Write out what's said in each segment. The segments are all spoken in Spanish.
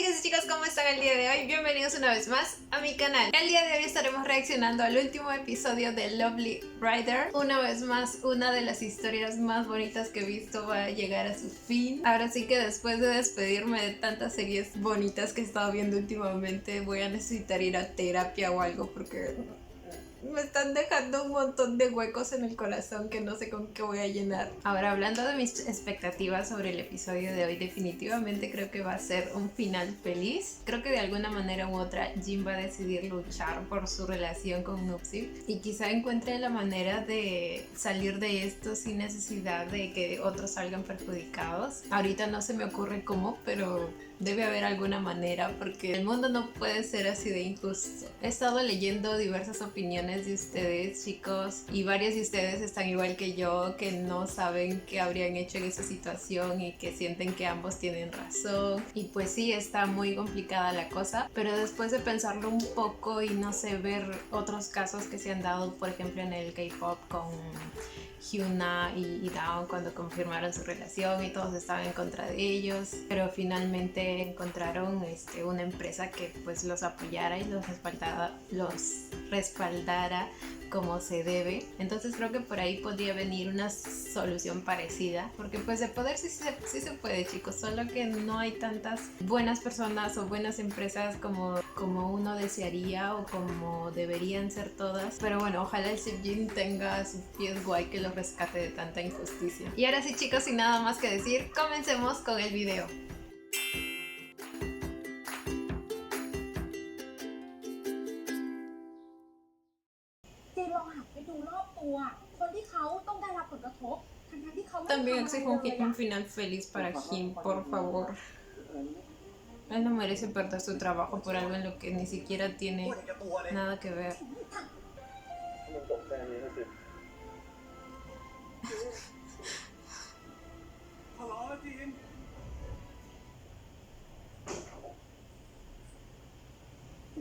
chicas y chicos, ¿cómo están el día de hoy? Bienvenidos una vez más a mi canal. El día de hoy estaremos reaccionando al último episodio de Lovely Rider. Una vez más, una de las historias más bonitas que he visto va a llegar a su fin. Ahora sí que después de despedirme de tantas series bonitas que he estado viendo últimamente, voy a necesitar ir a terapia o algo porque me están dejando un montón de huecos en el corazón que no sé con qué voy a llenar. Ahora, hablando de mis expectativas sobre el episodio de hoy, definitivamente creo que va a ser un final feliz. Creo que de alguna manera u otra Jin va a decidir luchar por su relación con Nupsi y quizá encuentre la manera de salir de esto sin necesidad de que otros salgan perjudicados. Ahorita no se me ocurre cómo, pero debe haber alguna manera porque el mundo no puede ser así de injusto. He estado leyendo diversas opiniones de ustedes, chicos, y varios de ustedes están igual que yo, que no saben qué habrían hecho en esa situación y que sienten que ambos tienen razón. Y pues sí, está muy complicada la cosa, pero después de pensarlo un poco y no sé, ver otros casos que se han dado, por ejemplo en el K-pop con Hyuna y Dawn cuando confirmaron su relación y todos estaban en contra de ellos, pero finalmente encontraron una empresa que pues los apoyara y los respaldara como se debe. Entonces creo que por ahí podría venir una solución parecida, porque pues de poder sí se puede, chicos, solo que no hay tantas buenas personas o buenas empresas como uno desearía o como deberían ser todas. Pero bueno, ojalá el Sejin tenga sus pies guay que lo rescate de tanta injusticia. Y ahora sí, chicos, sin nada más que decir, comencemos con el video. También exijo un final feliz para Jin, por favor. Él no merece perder su trabajo por algo en lo que ni siquiera tiene nada que ver.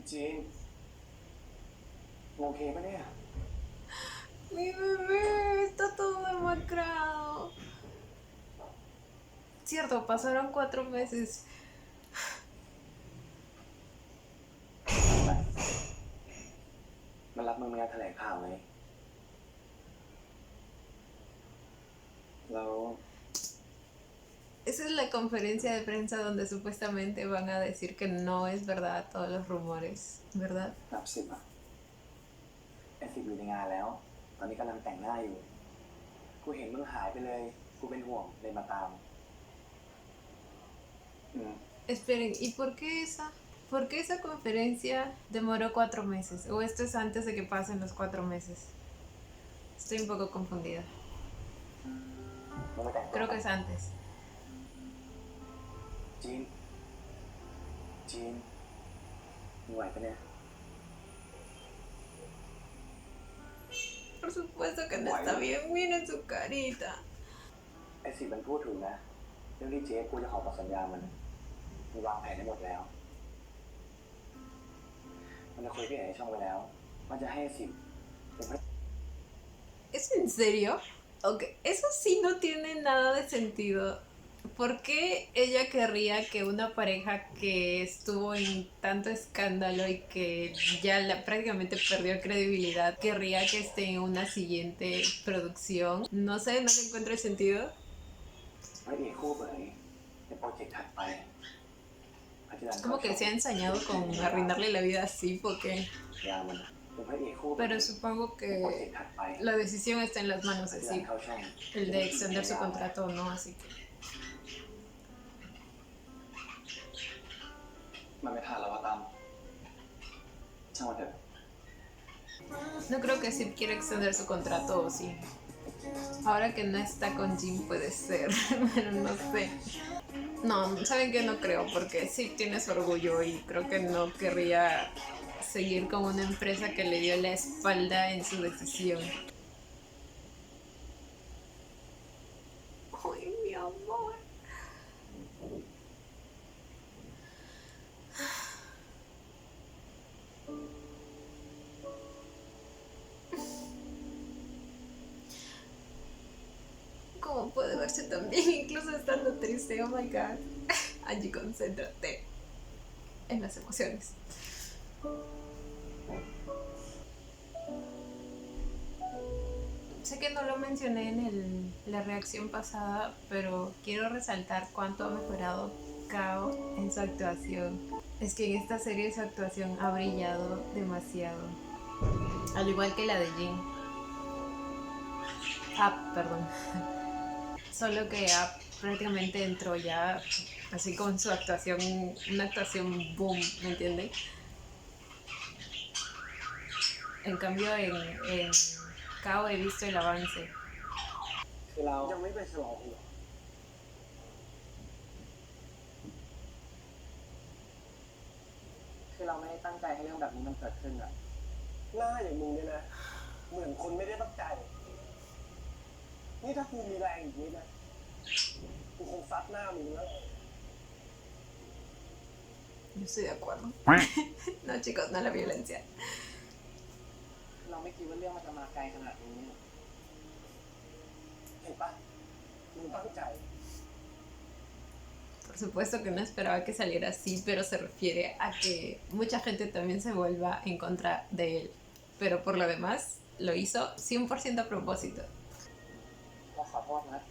Jin, ¿ok, María? Mi bebé está todo demacrado. Cierto, pasaron 4 meses. มารับมึงมาแถลงข่าวไงแล้ว Esa es la conferencia de prensa donde supuestamente van a decir que no es verdad todos los rumores, ¿verdad? นับ10 อ่ะไอ้10อยู่ในงานแล้วตอนนี้กำลังแต่งหน้าอยู่กูเห็นมึงหายไปเลยกูเป็นห่วงเลยมาตาม Esperen, ¿y por qué esa conferencia demoró 4 meses? ¿O esto es antes de que pasen los 4 meses? Estoy un poco confundida. Creo que es antes. จีนมึงไหวปะเนี่ย Por supuesto que no está bien, miren su carita. ไอ้10มันพูดถึงนะเรื่องที่เจ๊กูจะขอต่อสัญญามันวางแผนได้หมดแล้วมันจะคุยกับไอ้ช่องไปแล้วมันจะให้10เป็น ¿Es en serio? Ok, eso sí no tiene nada de sentido. ¿Por qué ella querría que una pareja que estuvo en tanto escándalo y que ya prácticamente perdió credibilidad, querría que esté en una siguiente producción? No sé, no le encuentro el sentido. พระเอกคู่เผยในโปรเจกต์ถัดไป Es como que se ha ensañado con arruinarle la vida así, porque... ยามันเป็นพระเอกคู่ Pero supongo ในโปรเจ que กต์ถัดไป la decisión está en las manos de ที่ sí, เข้าช่อง el de extender su contrato o no, así que... มันไม่ทันแล้วว่าตามช่างมันเถอะ No creo que Sip quiera extender su contrato o sí. Ahora que no está con Jin puede ser, pero no sé. No, ¿saben qué? No creo, porque Sip tiene su orgullo y creo que no querría seguir con una empresa que le dio la espalda en su decisión. Ay, mi amor. ¿Cómo puede verse tan bien incluso estando triste? Oh my god. Angie, concéntrate. en las emociones. Sé que no lo mencioné en la reacción pasada, pero quiero resaltar cuánto ha mejorado Kao en su actuación. Es que en esta serie su actuación ha brillado demasiado. Al igual que la de Jin. Perdón. Solo que prácticamente entró ya así con su actuación, una actuación boom, ¿me entienden? En cambio en Kao he visto el avance. คือเรายังไม่ไปฉลองเหรอคือเราไม่ได้ตั้งใจให้เรื่องแบบนี้มันเกิดขึ้นอะหน้าอย่างมึงเนี่ยนะเหมือนคนไม่ได้ตั้งใจนี่ถ้ากูมีแรงอีกนิดนะกูคงซัดหน้ามึงแล้ว Yo estoy de acuerdo. No, chicos, no a la violencia. เราไม่คิดว่าเรื่องมันจะมาไกลขนาดนี้เห็นปะมึงตั้งใจ Por supuesto que no esperaba que saliera así, pero se refiere a que mucha gente también se vuelva en contra de él. Pero por lo demás, lo hizo 100% a propósito. เราขอโทษนะ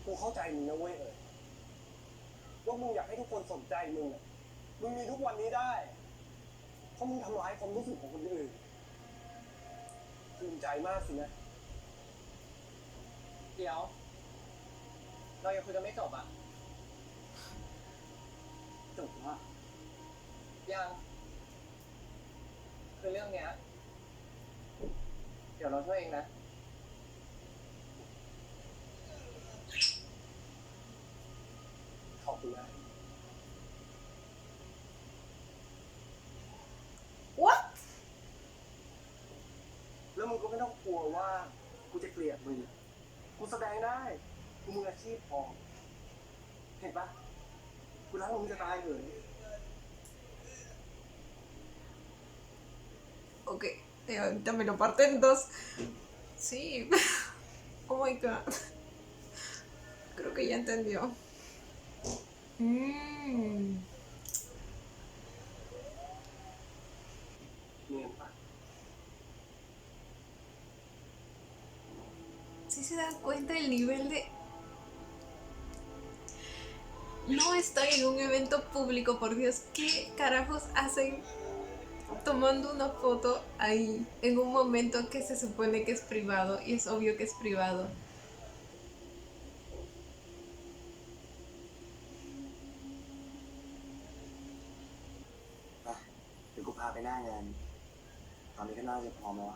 กูเข้าใจมึงนะเว้ยว่ามึงอยากให้ทุกคนสนใจมึงมึงมีทุกวันนี้ได้เพราะมึงทำร้ายความรู้สึกของคนอื่นภูมิใจมากสินะเดี๋ยวเรายังคุยกันไม่จบอ่ะจบว่ายังคือเรื่องเนี้ยเดี๋ยวเราช่วยเองนะขอบคุณนะ What? แล้วมึงก็ไม่ต้องกลัวว่ากูจะเกลียดมึงกูแสดงได้กูมืออาชีพพอเห็นปะกูรักมึงจะตายเลย Ok, ahorita me lo parten en dos. Sí. Oh my god. Creo que ya entendió. Mmm. เนียนปะ Sí se dan cuenta del nivel de... No están en un evento público, por Dios. ¿Qué carajos hacen tomando una foto ahí en un momento que se supone que es privado? Y es obvio que es privado. เดี๋ยวกูพาไปหน้างานตอนนี้ก็น่าจะพร้อมแล้ว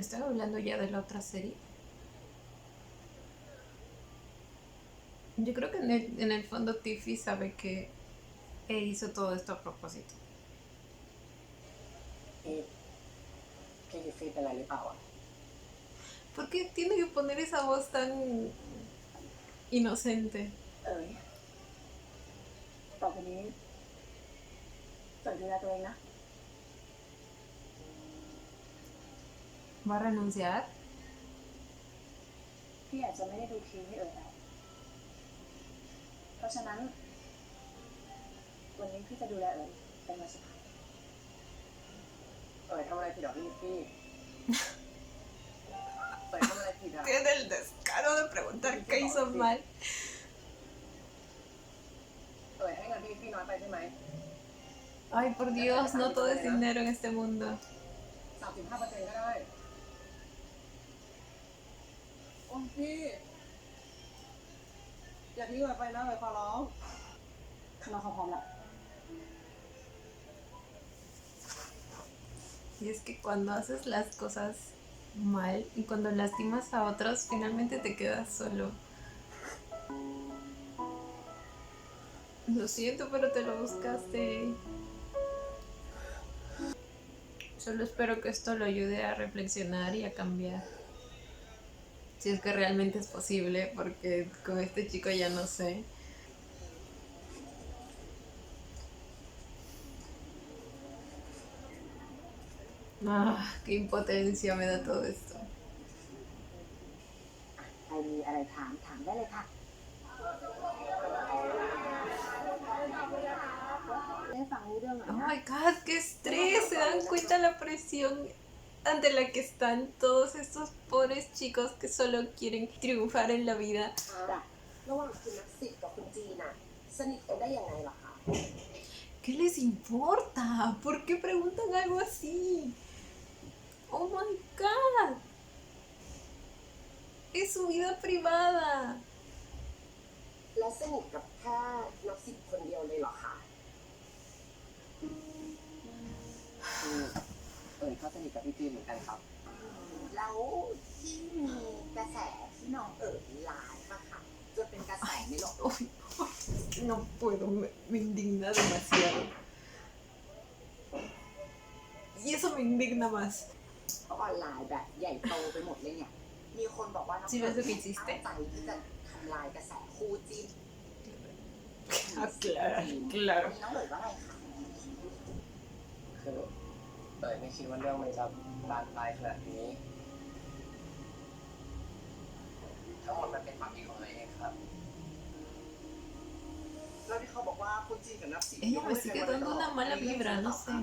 ¿Están hablando ya de la otra serie? Yo creo que en el fondo Tiffy sabe que él hizo todo esto a propósito. พี่ทิฟฟี่เป็นอะไรหรือเปล่าอ่ะ ¿Por qué tiene que poner esa voz tan inocente? เอ๋ยต่อไปนี้ฝนดูแลตัวเองนะ ¿Va a renunciar? พี่อาจจะไม่ได้ดูคิวให้เอ๋ยแล้วเพราะฉะนั้น วันนี้พี่จะดูแลเอ๋ยเป็นวันสุดท้าย ทำอะไรผิดหรอพี่ทิฟฟี่ทำอะไรผิดอ่ะ Tiene el descaro de preguntar qué hizo mal. ให้เงินพี่ทิฟฟี่น้อยไปใช่ไหม Ay, por Dios, no todo es dinero en este mundo. 35%ก็ได้โอ้พี่อย่าทิ้งเอ๋ยไปนะเอ๋ยขอร้อง ข้างนอกเขาพร้อมแล้ว Y es que cuando haces las cosas mal y cuando lastimas a otros, finalmente te quedas solo. Lo siento, pero te lo buscaste. Solo espero que esto lo ayude a reflexionar y a cambiar. Si es que realmente es posible, porque con este chico ya no sé. Qué impotencia me da todo esto. ใครมีอะไรถามได้เลยค่ะได้ฟังรู้เรื่องอ่ะ Oh นะ my god, qué estrés. ¿Se dan cuenta la presión ante la que están todos estos pobres chicos que solo quieren triunfar en la vida? ระหว่างคุณนักสิทธิ์กับคุณจีนอ่ะสนิทกันได้ยังไงล่ะคะ ¿Qué les importa? ¿Por qué preguntan algo así? Oh my god. Es su vida privada. แล้วสนิทกับแค่นักสิทธิ์คนเดียวเลยเหรอคะเขาสนิทกับพี่จีนเหมือนกันครับแล้วที่มีกระแสที่น้องไลฟ์อะค่ะจนเป็นกระแสในโลก Uy, no puedo, me indigna demasiado. Y eso me indigna más. ออนไลน์แบบใหญ่โตไปหมดเลยเนี่ยมีคนบอกว่าน้อง Sí, ves lo que hiciste. ตั้งใจที่จะทำลายกระแสคู่จิ้น Ah, claro. น้องเอ๋ยว่าไงคะ คือไม่คิดว่าเรื่องมันจะบานปลายขนาดนี้ ทั้งหมดมันเป็นความผิดของตัวเองครับแล้วที่เขาบอกว่าคุณจีนกับนับสิ Ella me sigue dando una mala vibra, no sé.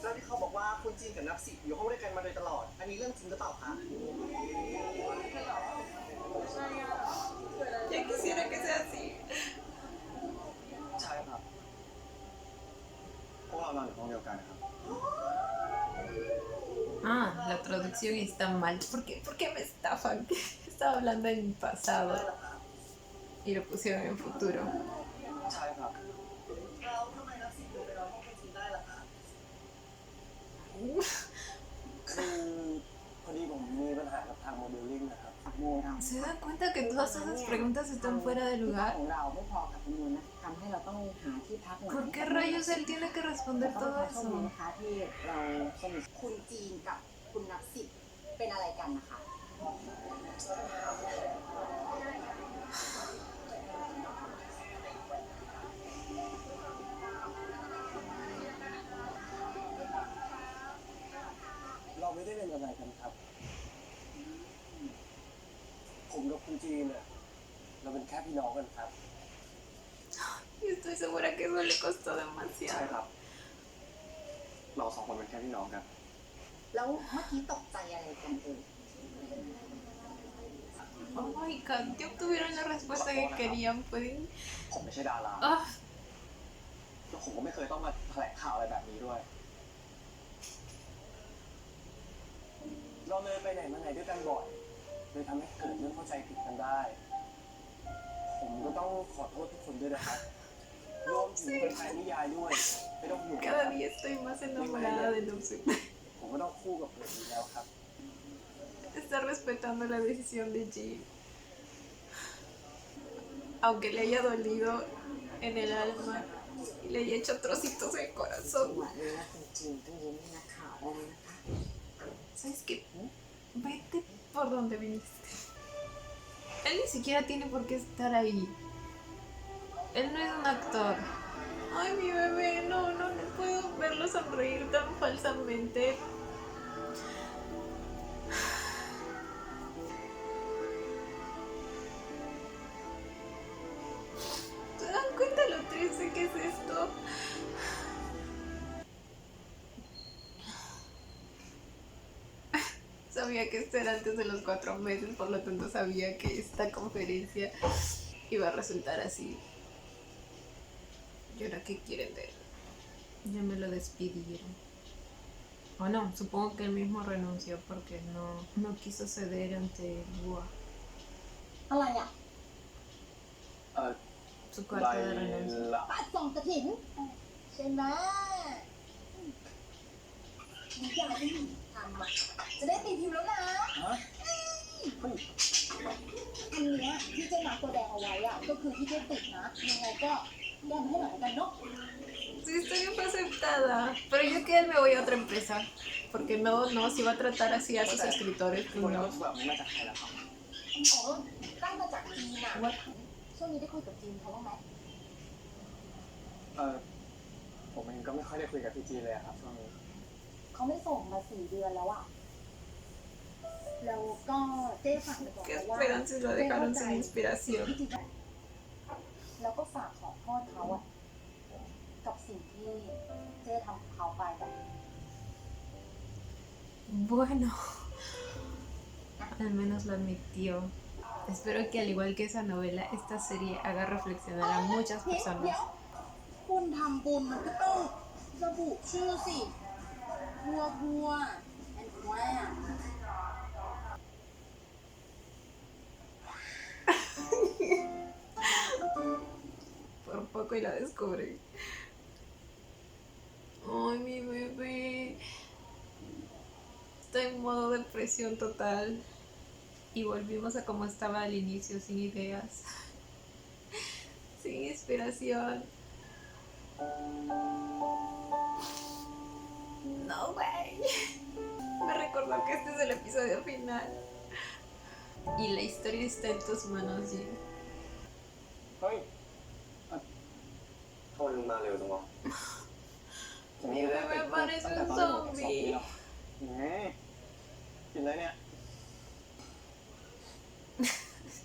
แล้วที่เขาบอกว่าคุณจีนกับนับสิอยู่ห้องด้วยกันมาโดยตลอด อันนี้เรื่องจริงหรือเปล่าคะ Ya quisiera que sea así. ใช่ครับ พวกเรานอนอยู่ห้องเดียวกันครับ La traducción está mal. ¿Por qué me estafan? Estaba hablando en pasado y lo pusieron en futuro. ใช่ครับแล้วทำไมนับสิถึงไปนอนห้องคุณจีนได้ล่ะคะคือพอดีผมมีปัญหากับทางโมเดลลิ่งนะครับ โมเรา ¿Se dan cuenta que todas esas preguntas están fuera de ที่พัก lugar? ของเราไม่พอกับจำนวนนะทำให้เราต้องหาที่พักใหม่ ¿Por qué rayos él tiene que responder ต้อง todo ขอโทษดี eso? นะคะที่เราสนิทคุณจีนกับคุณนับสิทธิ์เป็นอะไรกันนะคะ เราไม่ได้เป็นอะไรกันครับ ผมกับคุณจีนเนี่ยเราเป็นแค่พี่น้องกันครับ Y estoy segura que eso le costó ใช่ demasiado. ครับ เราสองคนเป็นแค่พี่น้องกัน แล้วเมื่อกี้ตกใจอะไรกันเอ่ย Oh my god, ya obtuvieron la respuesta que querían. Pueden. ผมไม่ใช่ดารา Ah, แล้วผมก็ไม่เคยต้องมาแถลงข่าวอะไรแบบนี้ด้วย เราเลยไปไหนมาไหนด้วยกันบ่อยเลยทำให้เกิดเรื่องเข้าใจผิดกันได้ ผมก็ต้องขอโทษทุกคนด้วยนะครับ รวมถึงแฟนๆนิยายด้วย ไม่ต้องห่วง cada día estoy más enamorada de Lucy. ผมก็ต้องคู่กับเรื่องนี้แล้วครับ Está respetando la decisión de Jim. Aunque le haya dolido en el alma y le haya hecho trocitos el จัง corazón. หวะนี้นะคุณจีนต้องยิ้มให้นักข่าวได้เลยนะคะ ¿Sabes qué? Vete por donde viniste. Él ni siquiera tiene por qué estar ahí. Él no es un actor. Ay, mi bebé, no puedo verlo sonreír tan falsamente. ¿Se dan cuenta lo triste que es esto? Sabía que esto era antes de los 4 meses, por lo tanto sabía que esta conferencia iba a resultar así. ¿Y ahora qué quieren de él? Ya me lo despidieron. O no, supongo que él mismo renunció porque no quiso ceder ante Gua. อะไรอ่ะ Su ใบ carta de renuncia. ละ ป้าส่องกระถิ่นใช่ไหมอย่าไปทำอ่ะจะได้ตีพิมพ์แล้วนะ ฮะเฮ้ย อันเนี้ยที่เจ๊มาตัวแดงเอาไว้อ่ะก็คือที่เจ๊ติดนะยังไงก็แก้มาให้หน่อยแล้วกันเนาะ Su historia fue aceptada, pero yo que él me voy a otra empresa, porque no, si va a tratar así a sus escritores, ค pues น no. แบบนี้มาจากใครล่ะครับ อ๋อตั้งมาจากจีนอ่ะ What? ช่วงนี้ได้คุยกับจีนเขาบ้างไหม ผมเองก็ไม่ค่อยได้คุยกับพี่จีเลยอะครับช่วงนี้ เขาไม่ส่งมา4 เดือนแล้วอะแล้วก็เจ๊ฝากไปบอก ¿Qué เขาว่า esperan si lo dejaron sin inspiración? แล้วก็ฝากขอโทษเขาอะกับสิ่งที่เจ๊ทำกับเขาไปแบบ Bueno, al menos lo admitió. Espero que al igual que esa novela, esta serie haga reflexionar a muchas เดี๋ยว personas. คุณทำบุญมันก็ต้องระบุชื่อสิบัวแอนแควร์ Por poco y la descubrí. Ay, mi bebé. Está en modo depresión total. Y volvimos a como estaba al inicio, sin ideas. Sin inspiración. No, güey. Me recordó que este es el episodio final. Y la historia está en tus manos, Jin. เฮ้ยทำไมมึงมาเร็วจังวะนี่ก็ได้เป็นตั้งแต่ตอนที่ผมไปสอบนี่หรอกินเลยเนี่ย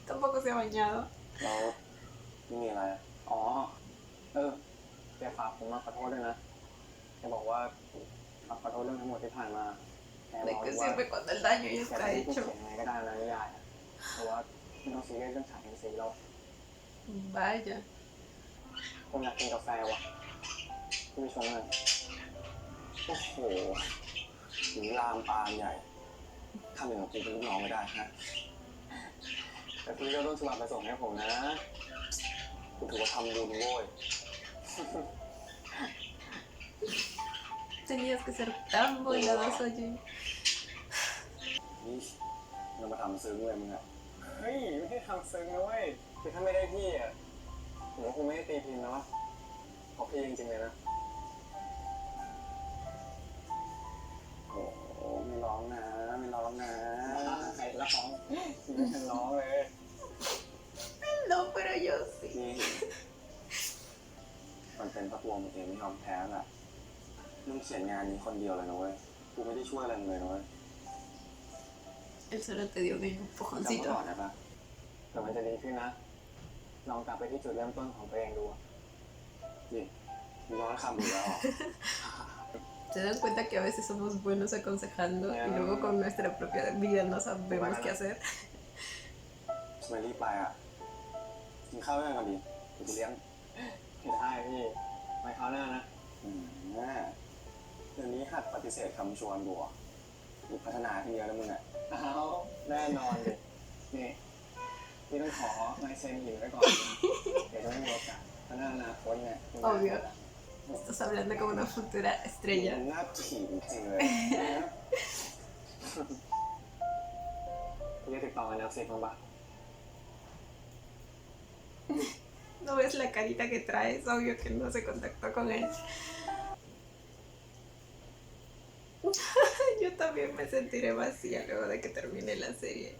Tampoco se ha bañado. เราไม่มีอะไรอ๋อแกฝากผมมาขอโทษด้วยนะแกบอกว่าขอโทษเรื่องทั้งหมดที่ผ่านมาแกบ ¿De อก qué ว่า sirve cuando el daño ya แก está เป็นผู้ hecho? เขียนยังไงก็ได้นะนิยายอะเพราะว่าไม่ต้องซีเรียสเรื่องฉากเอ็นซีเรา Vaya. ผมอยากกินกาแฟว่ะพี่ไปชงหน่อยโอ้โหถึงลามปามใหญ่ทำอย่างกับกูเป็นลูกน้องไม่ได้ฮะแต่พี่ก็ต้องสมัครไปส่งให้ผมนะกูถือว่าทำบุญโว้ย Tenías que ser tan bondadoso, Jin. นี่เรามาทำซึ้งเลยมึงอะเฮ้ยไม่ได้ทำซึ้งนะเว้ยคือถ้าไม่ได้พี่อะผมก็คงไม่ได้ตีพิมพ์นะวะเพราะพี่จริงๆเลยนะโอ้ไม่ร้องนะไม่ร้องนะใครร้องไม่ฉันร้องเลย No, pero yo sí. นี่มันเป็นเพราะตัวมึงเองไม่ยอมแพ้แหละมึงเขียนงานนี้คนเดียวเลยนะเว้ยกูไม่ได้ช่วยอะไรมึงเลยนะเว้ย Él solo te dio un จำไว้ก่อน empujoncito. นะปะแต่มันจะดีขึ้นนะลองกลับไปที่จุดเริ่มต้นของตัวเองดูนี่ย้อนคำอยู่แล้ว ¿Se dan cuenta que a veces somos buenos aconsejando y luego con nuestra propia vida no sabemos qué hacer? ทำไมรีบไปอ่ะกินข้าวด้วยกันก่อนดิเดี๋ยวกูเลี้ยงไม่ได้พี่ไม่ข้าวหน้านะเดี๋ยวนี้หัดปฏิเสธคำชวนบัวมีพัฒนาขึ้นเยอะแล้วมึงอ่ะแน่นอนดินี่พี่ต้องขอลายเซ็นหินไว้ก่อนเดี๋ยวจะไม่มีโอกาสพัฒนาอนาคตเนี่ย Obvio. Estás hablando como una futura มึ estrella. งน่าถีบจริงเลยพี่จะติดต่อกันแล้วเสร็จบ้างปะ ¿No ves la carita que traes? Obvio que no se contactó con él. Yo también me sentiré vacía luego de que termine la serie.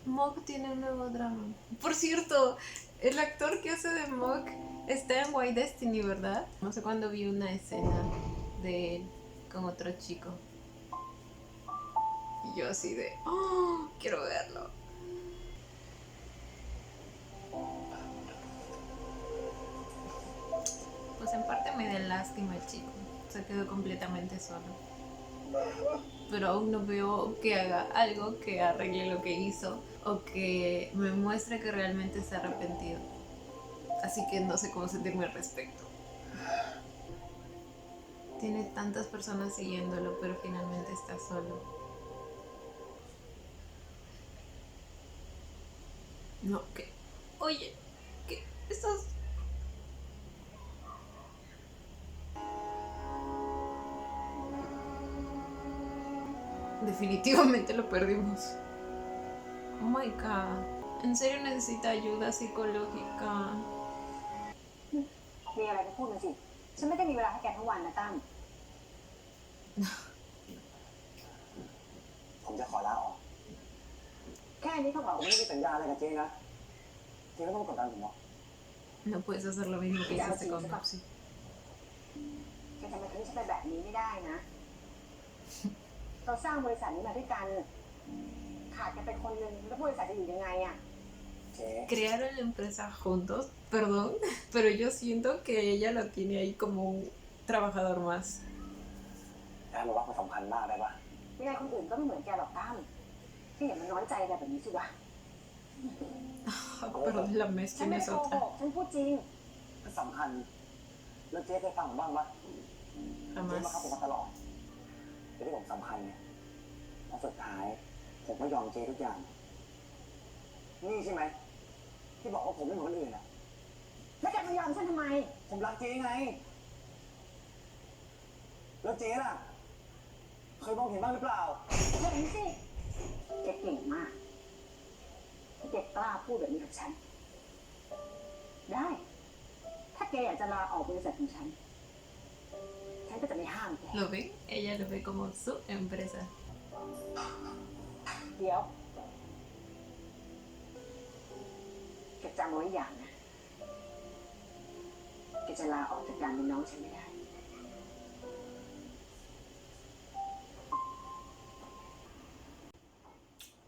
Mog tiene un nuevo drama. Por cierto, el actor que hace de Mog está en White Destiny, ¿verdad? No sé cuándo vi una escena de él con otro chico. Y yo así de, ¡oh! Quiero verlo. Pues en parte me da lástima el chico. Se quedó completamente solo. Pero aún no veo que haga algo que arregle lo que hizo o que me muestre que realmente está arrepentido. Así que no sé cómo sentirme al respecto. Tiene tantas personas siguiéndolo, pero finalmente está solo. No, ¿qué? Oye, ¿qué? ¿Estás...? Definitivamente lo perdimos. Oh my god. ¿En serio necesita ayuda psicológica? มีอะไรก็พูดมาสิ ฉันไม่ได้มีเวลาให้แกทั้งวันนะตั้ม ผมจะขอลาออก แค่นี้ก็บอก ผมไม่ได้มีสัญญาอะไรกับเจ๊นะเจ๊ก็ต้องกดดันผมหรอก No puedes hacer lo mismo que hiciste con Nopsy. แกจะมาทิ้งฉันไปแบบนี้ไม่ได้นะ เราสร้างบริษัทนี้มาด้วยกัน ขาดกันไปคนหนึ่งแล้วบริษัทจะอยู่ยังไงอ่ะ เจ๊ Crearon la empresa juntos, perdón, pero yo siento que ella lo tiene ahí como un trabajador más. ถ้ามันว่ามันสำคัญมากได้ปะ ยังไงคนอื่นก็ไม่เหมือนแกหรอกตั้มที่อย่ามาน้อยใจแกแบบนี้สิวะ Ah, perdón, la ฉันไม่ mezcla ได้ es โกห otra. กฉันพูดจริง มันสำคัญ แล้วเจ๊เคยฟังผมบ้างปะเจ๊มาครับผม Jamás. มาตลอดแต่ที่ผมสำคัญเนี่ยแล้วสุดท้าย ผมไม่ยอมเจ๊ทุกอย่าง นี่ใช่ไหม ที่บอกว่าผมไม่เหมือนคนอื่นอ่ะ แล้วแกมายอมฉันทำไม ผมรักเจ๊ไง แล้วเจ๊ล่ะ เคยมองเห็นบ้างหรือเปล่า เห็นสิแกเก่งมากที่แกกล้าพูดแบบนี้กับฉัน ได้ ถ้าแกอยากจะลาออกบริษัทของฉัน ฉันก็จะไม่ห้ามแก ¿Lo ve? Ella lo ve como su empresa. เดี๋ยวแกจำไว้อย่างนะแกจะลาออกจากการเป็นน้องฉันไม่ได้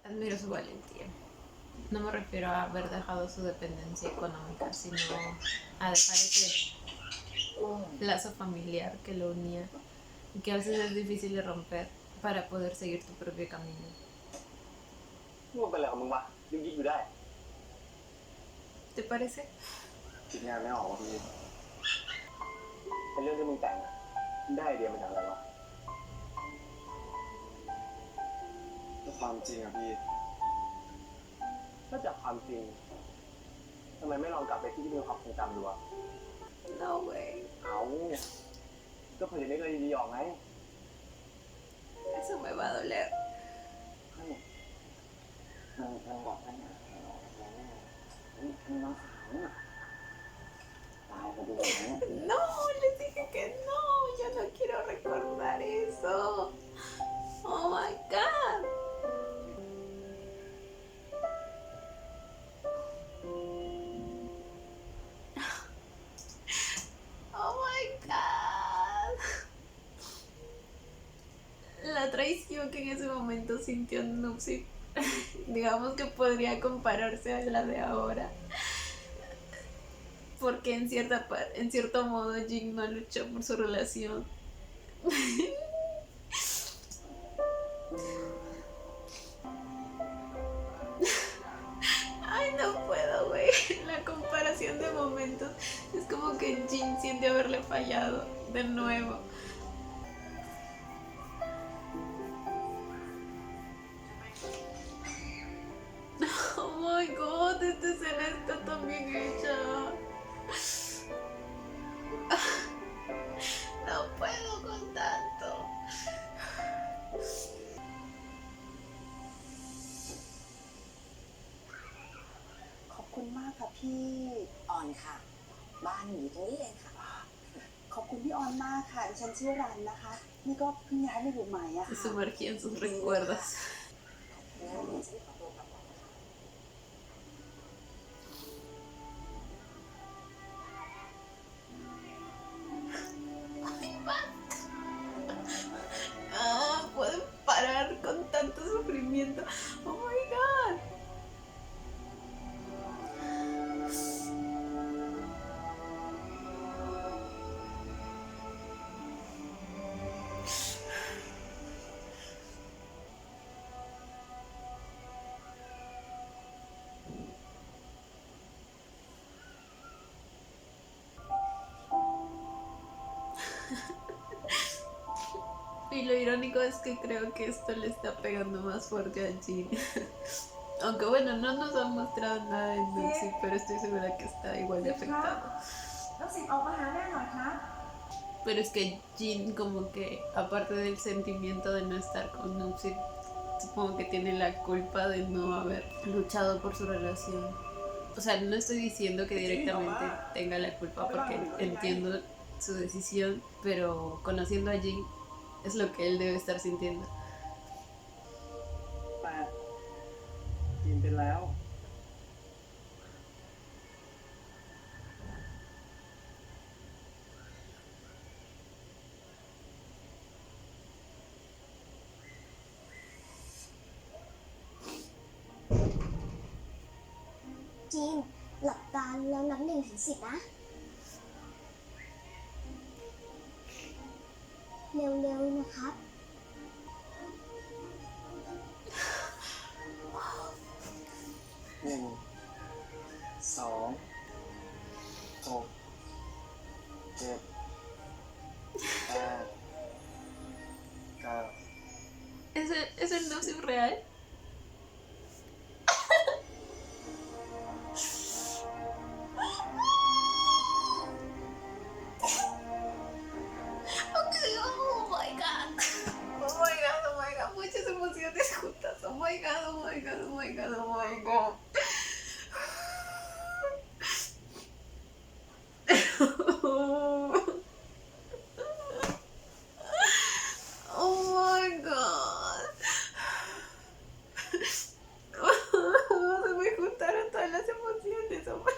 Admiro su valentía. No me refiero a haber dejado su dependencia económica, sino a dejar ese lazo familiar que lo unía y que a veces es difícil de romper para poder seguir tu propio camino. มึงเป็นอะไรของมึงวะยิ่งอยู่ได้ ¿Te parece? คิดงานไม่ออกวะพี่เป็นเรื่องที่มึงแต่งอะได้ไอเดียมาจากอะไรวะความจริงอะพี่ถ้าจากความจริงทำไมไม่ลองกลับไปที่มีความทรงจำดูอะ No, güey. เอาก็เผื่อจะได้เลยดีๆออกไง Eso me va a doler. มันบอกว่าเนี่ยมันน้องสาวเนี่ยตายไปดูนะ No, les dije que no. Yo no quiero recordar eso. Oh my god. Oh my god. La traición que en ese momento sintió Nupsi, digamos que podría compararse a la de ahora. Porque en cierto modo Jin no luchó por su relación. Ay, no puedo, güey. La comparación de momentos es como que Jin siente haberle fallado de nuevo. Oh my god, esta escena está tan bien hecha. No puedo con tanto. ขอบคุณมากค่ะพี่ อ่อนค่ะ บ้านอยู่ตรงนี้เองค่ะ ขอบคุณพี่ออนมากค่ะดิฉันชื่อรันนะคะ นี่ก็เพิ่งย้ายมาอยู่ใหม่อะ Se ค่ะ sumergía en sus recuerdos. งั้นเดี๋ยวฉันขอตัวกลับก่อนนะคะ Ah, pueden parar con tanto sufrimiento. Oh my god. Y lo irónico es que creo que esto le está pegando más fuerte a Jin. Aunque bueno, no nos han mostrado nada de Nupsi, pero estoy segura que está igual de afectado. น้องสิบออกมาหาแม่หน่อยคะ Pero es que Jin como que, aparte del sentimiento de no estar con Nupsi, supongo que tiene la culpa de no haber luchado por su relación. O sea, no estoy diciendo que directamente tenga la culpa porque entiendo su decisión, pero conociendo a Jin es lo que él debe estar sintiendo. แต่กินเป็นแล้ว จีน หลับตาแล้วนับ1 ถึง 10นะ เร็วๆนะครับ 1 2 6 7 8 9 ¿Es el Nupsi real? Oh my god. Oh my god, oh my god. Muchas emociones juntas. Oh my god, oh my god, oh my god, oh my god. Oh my god. Se me juntaron todas las emociones. Oh my...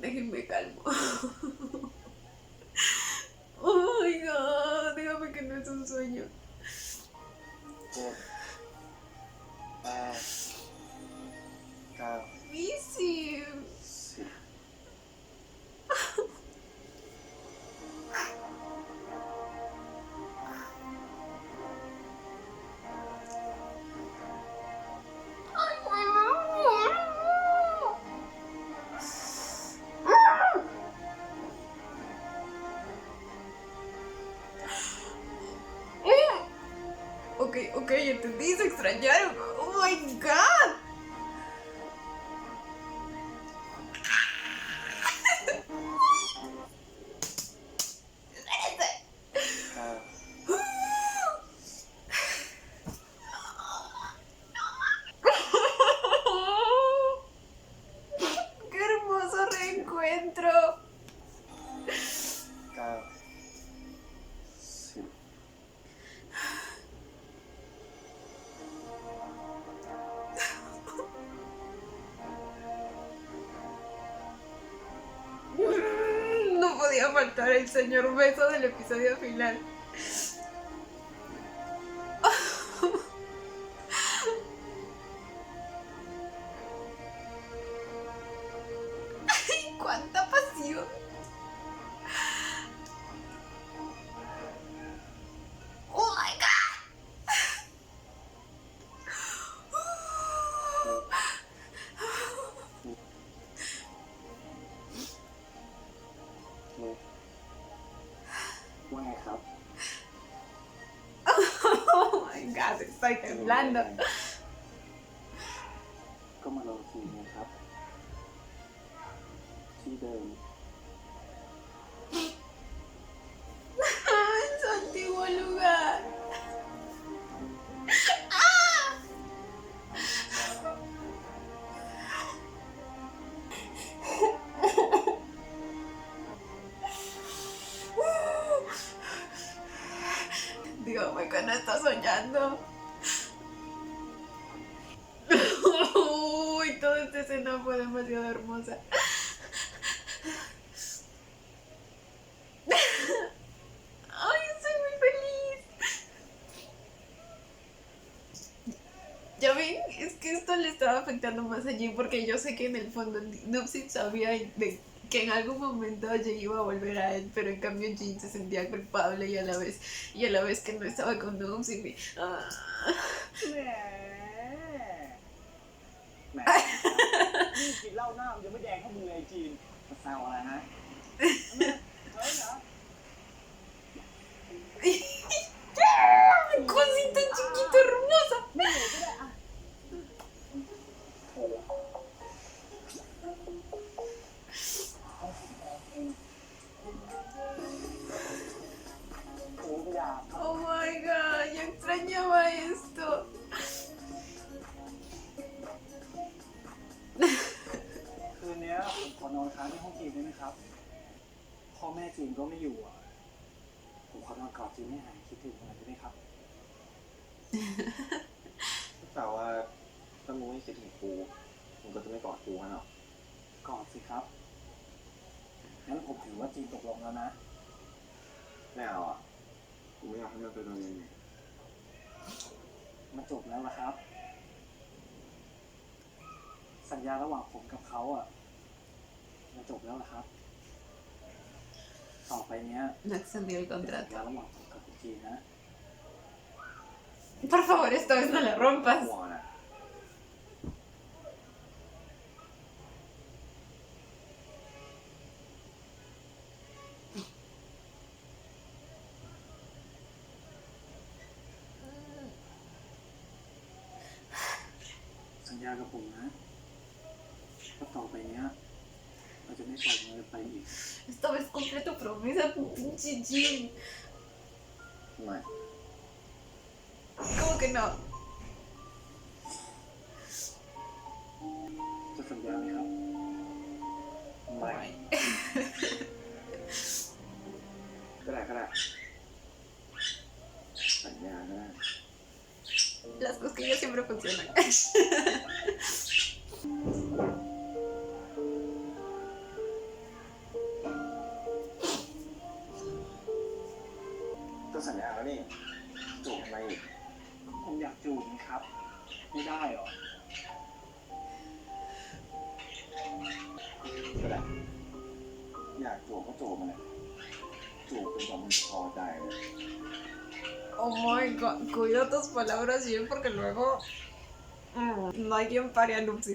Déjenme calmo. Oh my god, dígame que no es un sueño. 7 8 9 Missy. 10 Ok, entendí, se extrañaron. Oh my god. ¡Qué hermoso reencuentro! 9 10 No podía faltar el señor beso del episodio final. ¡Ay, cuánta pasión! ¡Oh my god!ว่าไงครับ Oh my god, estoy temblando. ก็มาลองทีนะครับ ที่เดิม En su antiguo lugar. Dígame que no está soñando. Uy, toda esta escena fue demasiado hermosa. Ay, estoy muy feliz. Ya ven, es que esto le estaba afectando más a Jin porque yo sé que en el fondo Nupsi sabía que en algún momento Jin iba a volver a él, pero en cambio Jin se sentía culpable y a la vez que no estaba con Nupsi. แหมนี่กินเหล้าหน้ามันยังไม่แดงเท่ามึงเลยจีนจะแซวอะไรฮะเฮ้ยเหรอ Cosita chiquita hermosa. ไม่อยู่ก็ได้อะโอ้ยอยาก Oh my god, yo extrañaba esto. คืนนี้ผมขอนอนค้างที่ห้องจีนได้ไหมครับ พ่อแม่จีนก็ไม่อยู่อ่ะ ผมขอนอนกอดจีนให้หายคิดถึงหน่อยได้ไหมครับ แต่ว่าถ้ามึงไม่คิดถึงกูมึงก็จะไม่กอดกูกันหรอก กอดสิครับ งั้นผมถือว่าจีนตกลงแล้วนะ ไม่เอาอ่ะกูไม่อยากให้มันเป็นแบบนี้ มันจบแล้วล่ะครับ ผ สัญญาระหว่างผมกับเขาอ่ะมันจบแล้วล่ะครับ ต่อไปเนี้ย No extendió el เป็นสัญ contrato. ญาระหว่างผมกับคุณจีนนะ Por favor, esta vez no la rompas. ห่วงนะ สัญญากับผมนะว่าต่อไปเนี้ยเราจะไม่ปล่อยมือไปอีก Esta vez cumple tu promesa, pinche Jin. ไม่ ¿Cómo que no? จะสัญญาไหมครับ ไม่ ก็ได้ก็ได้ สัญญาก็ได้ Las cosquillas siempre funcionan. ก็สัญญาแล้วนี่จูบทำไมอีก ผมอยากจูบนะครับ ไม่ได้หรอ ก็ได้ อยากจูบก็จูบมันเลยจูบเป็นความมึงพอใจเลย Oh my god, cuida tus palabras bien porque luego no hay quien pare a Nupsi.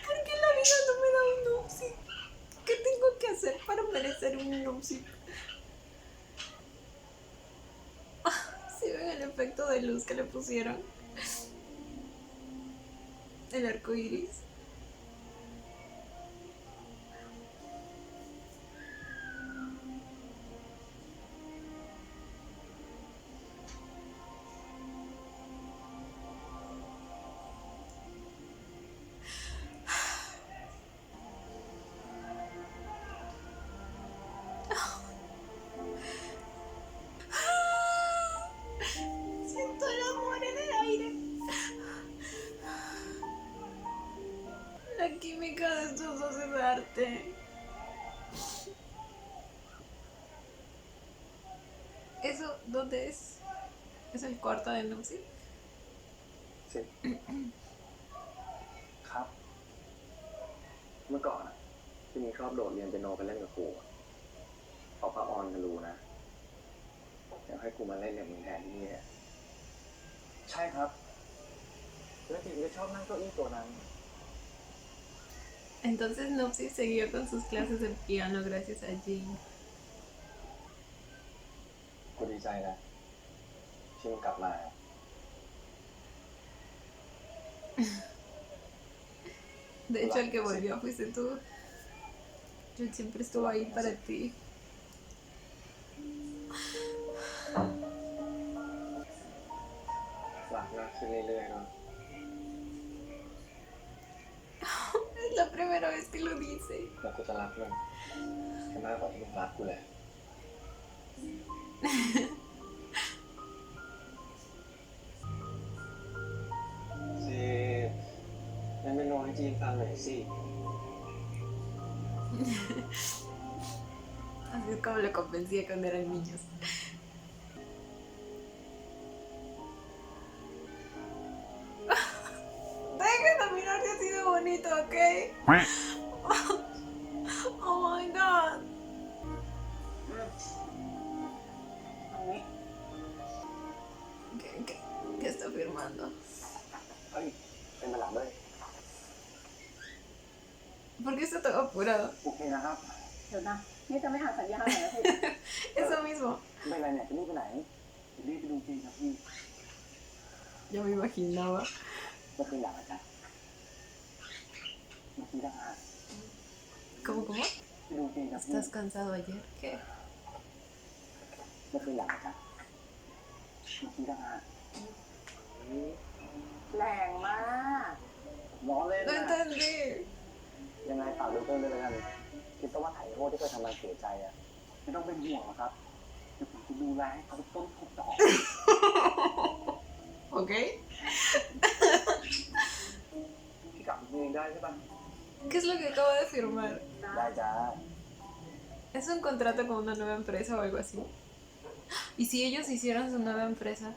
¿Por qué la vida no me da un Nupsi? ¿Qué tengo que hacer para merecer un Nupsi? Si ven el efecto de luz que le pusieron. El arco iris. Siento el amor en el aire. La química de estos dos es arte. ¿Eso dónde es? ¿Es el cuarto de Nupsi? สิ ครับ เมื่อก่อนอะที่มีชอบโดดเรียนเปียโนไปเล่นกับครูอะพอป้าออนมารู้นะอยากให้กูมาเล่นกับมึงแทนที่เนี่ย ใช่ครับแล้วจีนก็ชอบนั่งเก้าอี้ตัวนั้น Entonces Nupsi siguió con sus clases de piano gracias a Jin. กูดีใจนะที่มึงกลับมา De hecho, el que volvió fuiste tú. Yo siempre estuve ahí para ti. รักมากขึ้นเรื่อยๆเนาะ Es la primera vez que lo dice. แล้วกูจะรักมึงให้มากกว่าที่มึงรักกูเลย สิเล่นเปียโนให้จีนฟังหน่อยสิ Así es como lo convencía cuando eran niños. Dejen de mirarte así de bonito, ¿ok? Oh my god. ตรงนี้ ¿Qué está firmando? เฮ้ย เป็นมาหลังเลย ¿Por qué está todo apurado? โอเคนะครับ เดี๋ยวนะ นี่จะไม่อ่านสัญญาเหรอพี่ Eso mismo. ไม่เป็นไรเนี่ยจะรีบไปไหนจะรีบไปดูจีนครับพี่ Yo me imaginaba. เมื่อคืนหลังอาจารย์เมื่อกี้ทหาร ¿Cómo? ไปดูจีนครับพี่ ¿Estás cansado ayer? ¿Qué? เมื่อคืนหลังอาจารย์เมื่อกี้ทหาร แรงมาก ล้อเล่น No นะ entendí. ยังไงฝากดูเพื่อนด้วยแล้วกันคิดซะว่าไถ่โทษที่เคยทำมันเสียใจอ่ะไม่ต้องเป็นห่วงหรอกครับเดี๋ยวผมจะดูแลให้เขาต้นทุนต่อ ¿Ok? พี่กลับเองได้ใช่ปะ ¿Qué es lo que acabo de firmar? ได้จ้า Es un contrato con una nueva empresa o algo así. ¿Y si ellos hicieron su nueva empresa?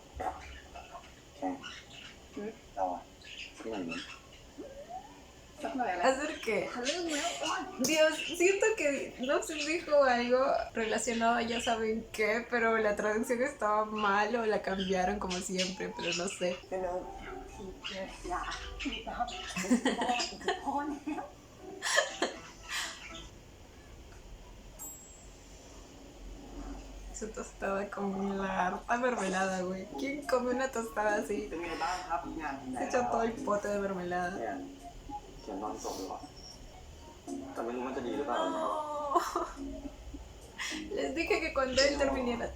แค่เราอะที่ไหนมั้ง สักหน่อยอะไร ¿Hacer qué? ทะลึ่งแล้วอ้อน Dios, siento que no se dijo algo relacionado a ya saben qué, pero la traducción estaba mal o la cambiaron como siempre, pero no sé. พี่น้อง ทีเดียวอย่านะครับพอแล้ว Su tostada con la harta mermelada, güey. ¿Quién come una tostada así? เป็นไงบ้างครับงานถึงไหน Se echa todo el pote de mermelada. เนี่ยเขียนตอนจบเลยว่ะแต่ไม่รู้มันจะดีหรือเปล่า No. Les dije que cuando él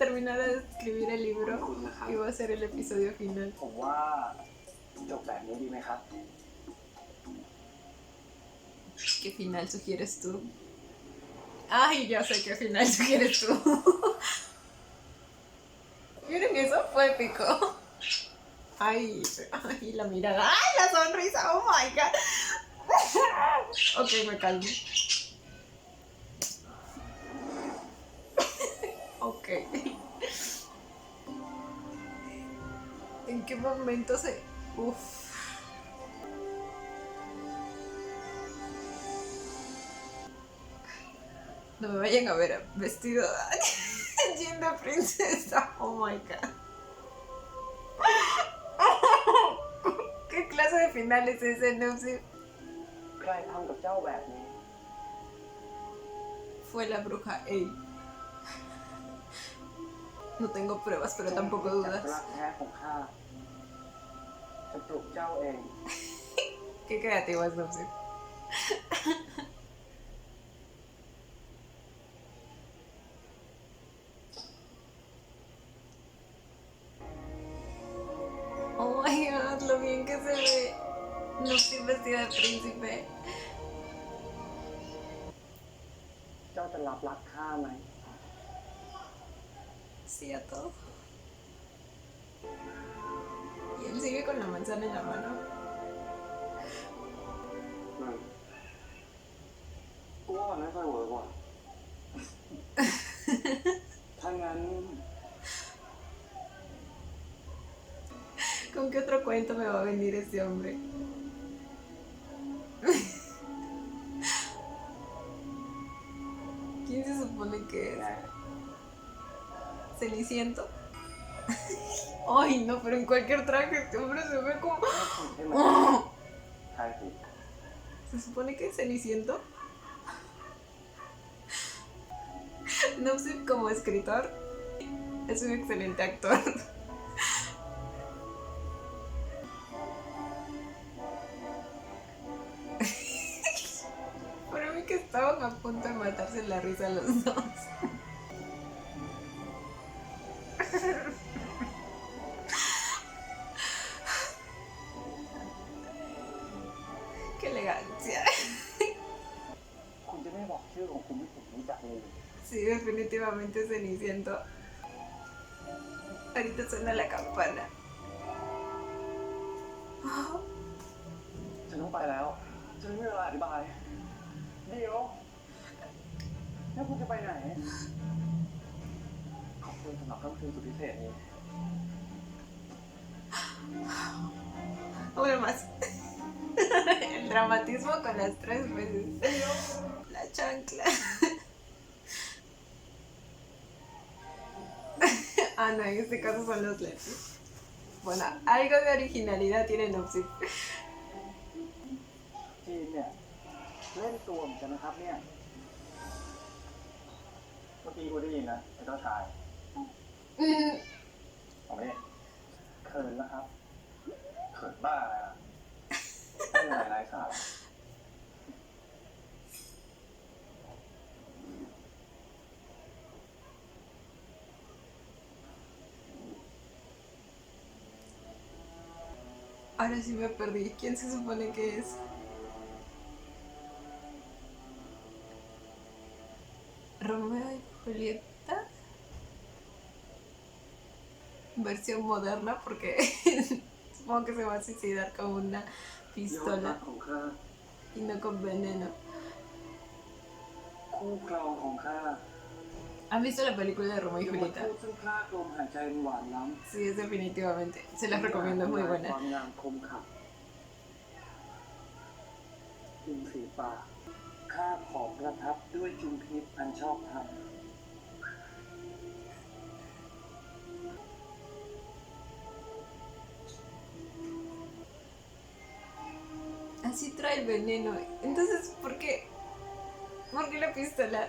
terminara de escribir el libro, iba a ser el episodio final. ผมว่าจบแบบนี้ดีไหมครับ ¿Qué final sugieres tú? Ay, ya sé qué final sugieres tú. ¿Vieron eso? Fue épico. Ay, la mirada. Ay, la sonrisa. Oh my god. Ok, me calmo. Ok. ¿En qué momento se...? Uf. No me vayan a ver vestido yendo a princesa. Oh my god. ¿Qué clase de final es ese, Nupsi? ใครทำกับเจ้าแบบนี้ Fue la bruja Ey. No tengo pruebas, pero tampoco จาก dudas. รักแท้ของข้าจะปลุกเจ้าเอง Qué creativo es Nupsi. Oh my god, lo bien que se ve. Nupsi vestida de príncipe. เจ้าจะรับรักข้าไหม Sí a todo. Y él sigue con la manzana en la mano. มันกูว่ามันไม่ค่อยเวิร์กว่ะ ถ้างั้น ¿Con qué otro cuento me va a venir ese hombre? ¿Quién se supone que es? ¿Ceniciento? Ay, no, pero en cualquier traje este hombre se ve como... ให้คนใช่ไหม ใช่สิ ¿Se supone que es Ceniciento? Nupsi como escritor es un excelente actor. Para mí que estaban a punto de matarse la risa los dos. Qué elegancia. คุณจะไม่บอกชื่อของคุณที่ผมรู้จักเลย Sí, definitivamente Ceniciento. Ahorita suena la campana. ฉันต้องไปแล้ว ฉันไม่มีเวลาอธิบาย เดี๋ยวแล้วคุณจะไปไหน ขอบคุณสำหรับค่ำคืนสุดพิเศษนี้ Una más. El dramatismo con las 3 veces. La chancla. Ah, no, en este caso son los lentes. Bueno, algo de originalidad tiene Nupsi. จีนเนี่ย เล่นตัวเหมือนกันนะครับเนี่ย เมื่อกี้กูได้ยินนะไอ้เจ้าชายเอาเนี่ยเขินแล้วครับ เขินบ้าอะไรล่ะไม่มีอะไรไร้สาระ Ahora sí me perdí. ¿Quién se supone que es? ¿Romeo y Julieta? Versión moderna porque supongo que se va a suicidar con una ยอดรั pistola กของข้า y no con veneno. ค คู่ครองของข้า ¿Han visto la película de Romeo y อย่ามา Julieta? พูดซึ่งพรากลมหายใจหวานล้ำ Sí, es definitivamente. Se las recomiendo, es muy ค buena. วามงามคมขับจุมสีฟ้าข้าขอประทับด้วยจุมพิษอันชอบธรรม Así trae el veneno. Entonces, ¿por qué? ¿Por qué la pistola?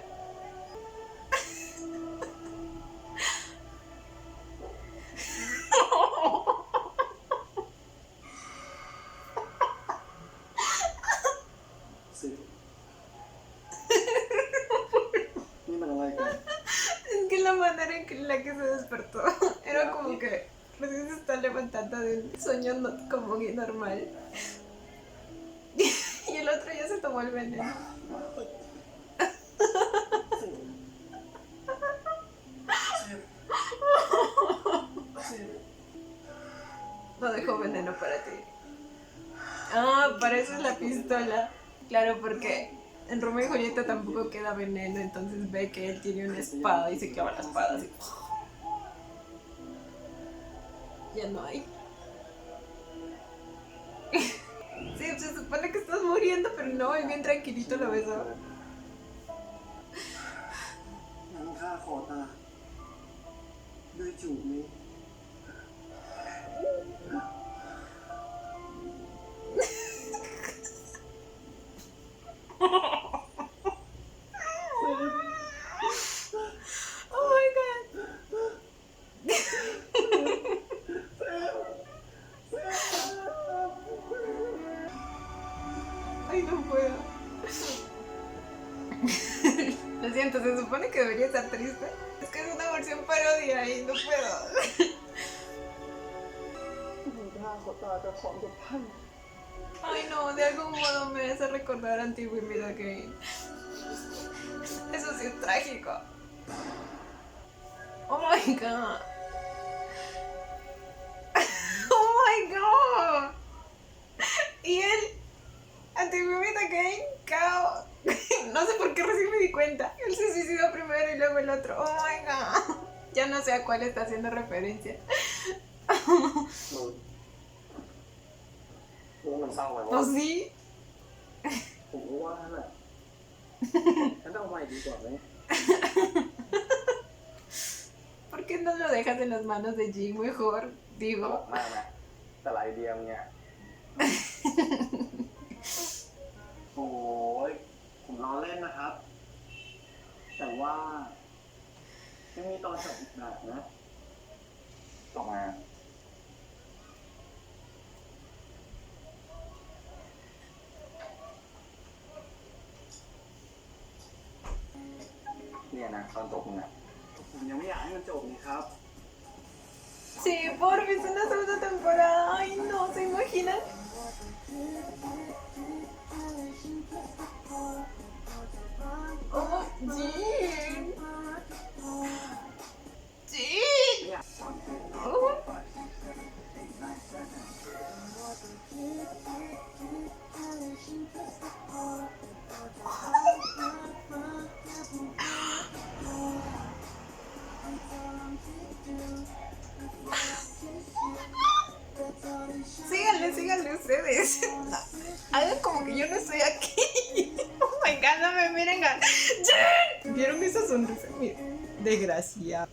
Es que la manera en la que se despertó era como que recién se está levantando de un sueño como que normal. Y el otro ya se tomó el veneno. No dejó veneno para ti. Ah, para eso es la pistola. Claro, porque en Romeo y Julieta tampoco queda veneno, entonces ve que él tiene una espada y se clava la espada así. Ya no hay. Sí, se supone que estás muriendo, pero no, y bien tranquilito lo ves ahora. งั้นข้าขอตาด้วยจูบนี้ Oh my god. Ay, no puedo. Lo siento, se supone que debería estar triste. Es que es una versión parodia y no puedo. ข้าขอตาจะขอกับท่าน Ay, no, de algún modo me hace recordar Antiguo y Vida Game. Eso sí es trágico. Oh my god. Oh my god. Y él, Antiguo y Vida Game, cao. No sé por qué recién me di cuenta. Él se suicidó primero y luego el otro. Oh my god. Ya no sé a cuál está haciendo referencia. รู้มันเศร้าไหม ¿O วะ sí? ผมก็ว่านั่นแหละงั้นเอาใหม่ดีกว่าไหม ¿Por qué no lo dejas en las manos de Jin mejor? ตล Digo. กมากนะแต่ละไอเดียมเนี่ย โอ้ยผมล้อเล่นนะครับ แต่ว่ายังมีตอนจบอีกแบบนะ ต่อมาเนี่ยนะตอนจบมึงอะ ผมยังไม่อยากให้มันจบนี่ครับ Sí, porfa, es una segunda temporada. Ay, no, ¿se imaginan? Oh, Jin. Jin. Oh. Síganle ustedes. No, hagan como que yo no estoy aquí. Oh my god, no me miren. ¡Jen! ¿Vieron esa sonrisa? Miren. Desgraciado.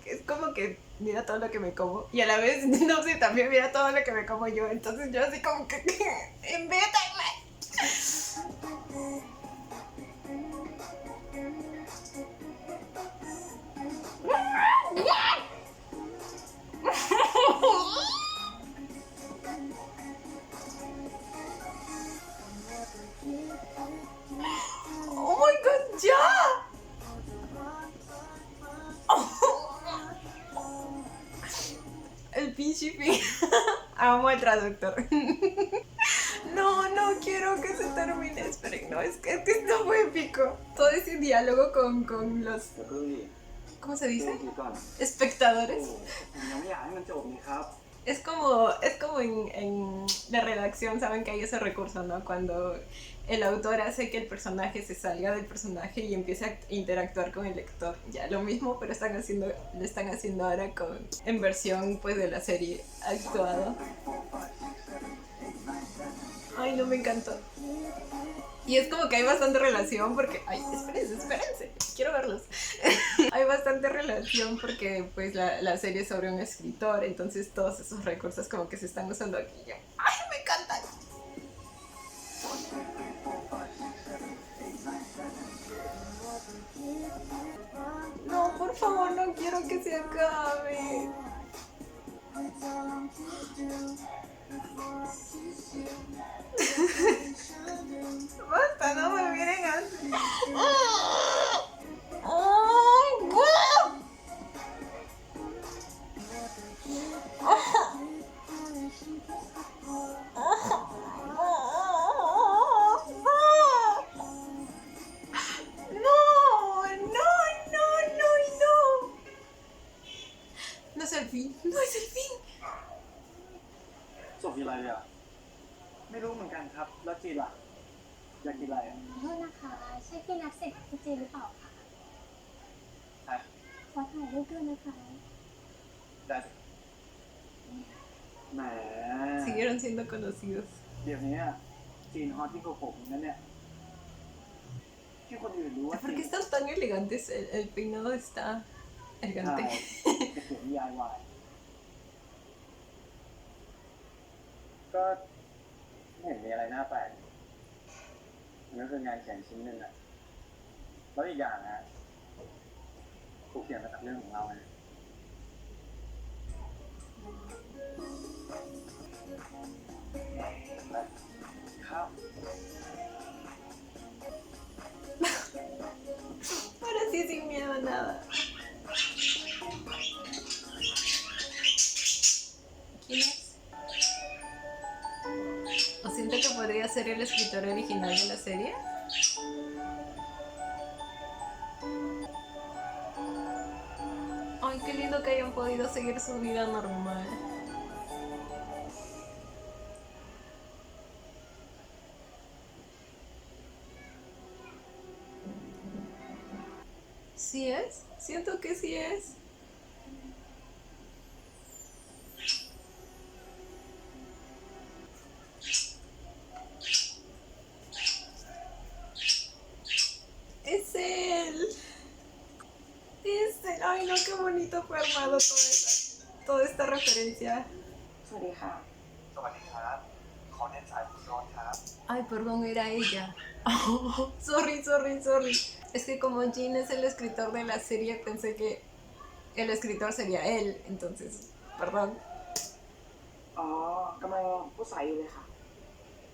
Es como que mira todo lo que me como. Y a la vez, no sé, también mira todo lo que me como yo. Entonces yo así como que invítenme. Oh my god, ya. El pinche fin. Amo al traductor. No quiero que se termine. Esperen, no, es que esto fue épico. Todo ese diálogo con los. อย่าเพิ่งดิ ¿Cómo se ดู dice? ทีก่อน Espectadores. ผมยังไม่อยากให้มันจบนี่ครับ Es como en la redacción, saben que hay ese recurso, ¿no? Cuando el autor hace que el personaje se salga del personaje y empiece a interactuar con el lector. Ya, lo mismo, pero lo están haciendo ahora en versión pues de la serie actuado. Ay, no, me encantó. Y es como que hay bastante relación porque... Ay, espérense, quiero verlos. Hay bastante relación porque pues la serie es sobre un escritor, entonces todos esos recursos como que se están usando aquí. ¡Ay, me encantan! No, por favor, no quiero que se acabe. Basta, no me miren así. No es el fin, no es el fin. จบยังไงเลยอ่ะไม่รู้เหมือนกันครับ แล้วจีนล่ะ อยากกินอะไรอ่ะ ขอโทษนะคะ ใช่พี่นักเสกพี่จีนหรือเปล่าคะ ใช่ ขอถ่ายรูปด้วยนะคะ ได้สิแหม Siguieron siendo conocidos. เดี๋ยวนี้อะจีนฮอตที่กว่าผมนั่นเนี่ยที่คนอื่นรู้ว่า ¿Por qué están tan elegantes? El peinado está ใช่ elegante. จะเขียนนิยายวาย ก็ไม่เห็นมีอะไรน่าแปลกมันก็คืองานเขียนชิ้นหนึ่งอะแล้วอีกอย่างนะถูกเขียนมาจากเรื่องของเราไง ข้าว Ahora sí, sin miedo a nada. ¿Quién es? ¿O siente que podría ser el escritor original de la serie? Ay, qué lindo que hayan podido seguir su vida normal. ¿Sí es? Siento que sí es. Es él. Es él. Ay, no, qué bonito fue armado toda esta referencia. สวัสดีค่ะ สวัสดีครับ ขอเน้นสายคุณร้อนครับ Ay, perdón, era ella. Oh, sorry. Es que como Jin es el escritor de la serie, pensé que el escritor sería él. Entonces, perdón. อ๋อกำลังพูดสายอยู่เลยค่ะ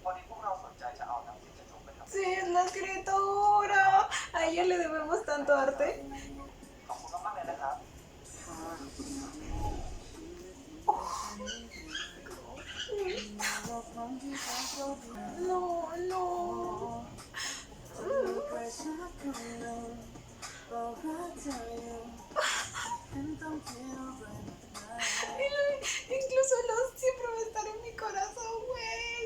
วันนี้พวกเราสนใจจะเอาหนังสือจะถูกไปทำ Sí, es la escritora. A ella le debemos tanto arte. ขอบคุณมากๆเลยนะครับ ค่ะขอบคุณค่ะ No. Incluso los siempre va a estar en mi corazón, güey.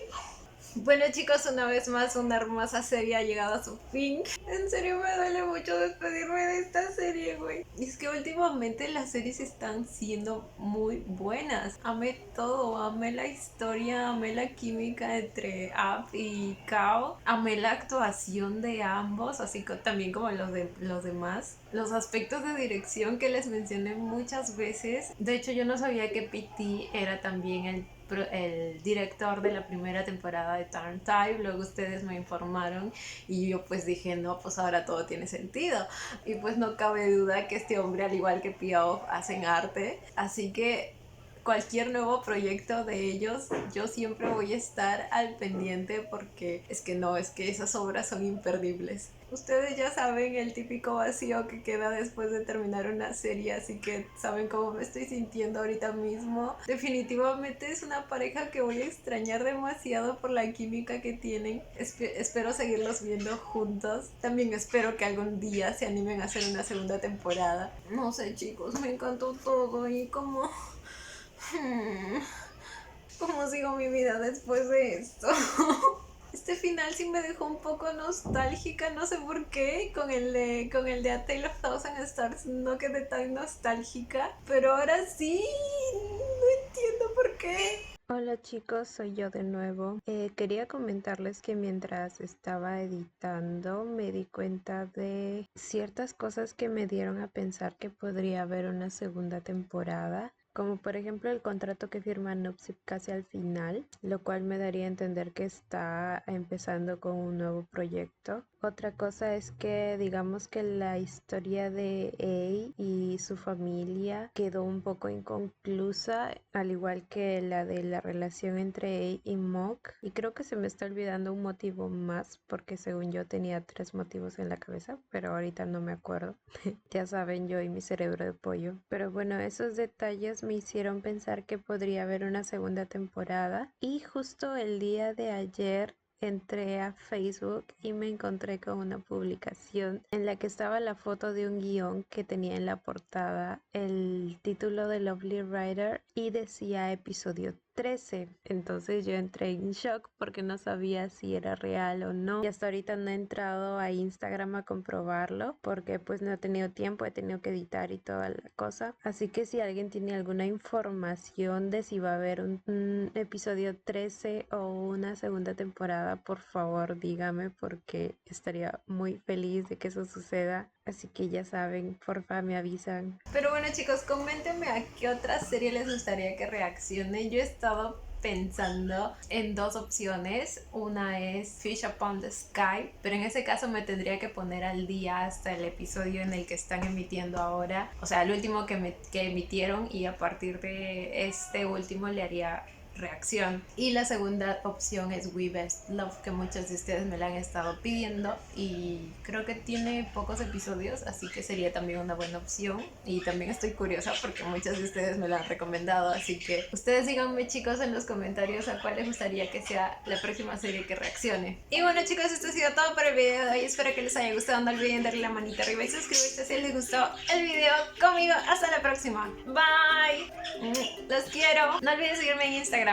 Bueno, chicos, una vez más una hermosa serie ha llegado a su fin. En serio me duele mucho despedirme de esta serie, güey. Y es que últimamente las series están siendo muy buenas. Amé todo, amé la historia, amé la química entre App y Kao. Amé la actuación de ambos, así también como los demás. Los aspectos de dirección que les mencioné muchas veces. De hecho, yo no sabía que PT era también el director de la primera temporada de Turn Time. Luego ustedes me informaron y yo pues dije, no, pues ahora todo tiene sentido. Y pues no cabe duda que este hombre, al igual que P.O., hacen arte. Así que cualquier nuevo proyecto de ellos, yo siempre voy a estar al pendiente porque es que esas obras son imperdibles. Ustedes ya saben el típico vacío que queda después de terminar una serie, así que saben cómo me estoy sintiendo ahorita mismo. Definitivamente es una pareja que voy a extrañar demasiado por la química que tienen. Espero seguirlos viendo juntos. También espero que algún día se animen a hacer una segunda temporada. No sé, chicos, me encantó todo y como... ¿Cómo sigo mi vida después de esto? Este final sí me dejó un poco nostálgica, no sé por qué. Con el de A Tale of Thousand Stars no quedé tan nostálgica, pero ahora sí, no entiendo por qué. Hola chicos, soy yo de nuevo. Quería comentarles que mientras estaba editando me di cuenta de ciertas cosas que me dieron a pensar que podría haber una segunda temporada. Como por ejemplo el contrato que firma Nupsip casi al final, lo cual me daría a entender que está empezando con un nuevo proyecto. Otra cosa es que digamos que la historia de Ei y su familia quedó un poco inconclusa, al igual que la de la relación entre Ei y Mok. Y creo que se me está olvidando un motivo más, porque según yo tenía 3 motivos en la cabeza, pero ahorita no me acuerdo. Ya saben, yo y mi cerebro de pollo. Pero bueno, esos detalles me hicieron pensar que podría haber una segunda temporada. Y justo el día de ayer entré a Facebook y me encontré con una publicación en la que estaba la foto de un guión que tenía en la portada el título de Lovely Writer y decía episodio 13. Entonces yo entré en shock porque no sabía si era real o no. Y hasta ahorita no he entrado a Instagram a comprobarlo porque pues no he tenido tiempo, he tenido que editar y toda la cosa. Así que si alguien tiene alguna información de si va a haber un episodio 13 o una segunda temporada, por favor dígame porque estaría muy feliz de que eso suceda. Así que ya saben, porfa me avisan. Pero bueno chicos, coméntenme a qué otra serie les gustaría que reaccione. Yo he estado pensando en 2 opciones. Una es Fish Upon the Sky, pero en ese caso me tendría que poner al día hasta el episodio en el que están emitiendo ahora. O sea, el último que emitieron, y a partir de este último le haría reacción. Y la segunda opción es We Best Love, que muchos de ustedes me la han estado pidiendo y creo que tiene pocos episodios, así que sería también una buena opción. Y también estoy curiosa porque muchos de ustedes me la han recomendado, así que ustedes díganme chicos en los comentarios a cuál les gustaría que sea la próxima serie que reaccione. Y bueno chicos, esto ha sido todo por el video de hoy. Espero que les haya gustado. No olviden darle la manita arriba y suscribirse si les gustó el video conmigo. Hasta la próxima, bye, los quiero. No olviden seguirme en Instagram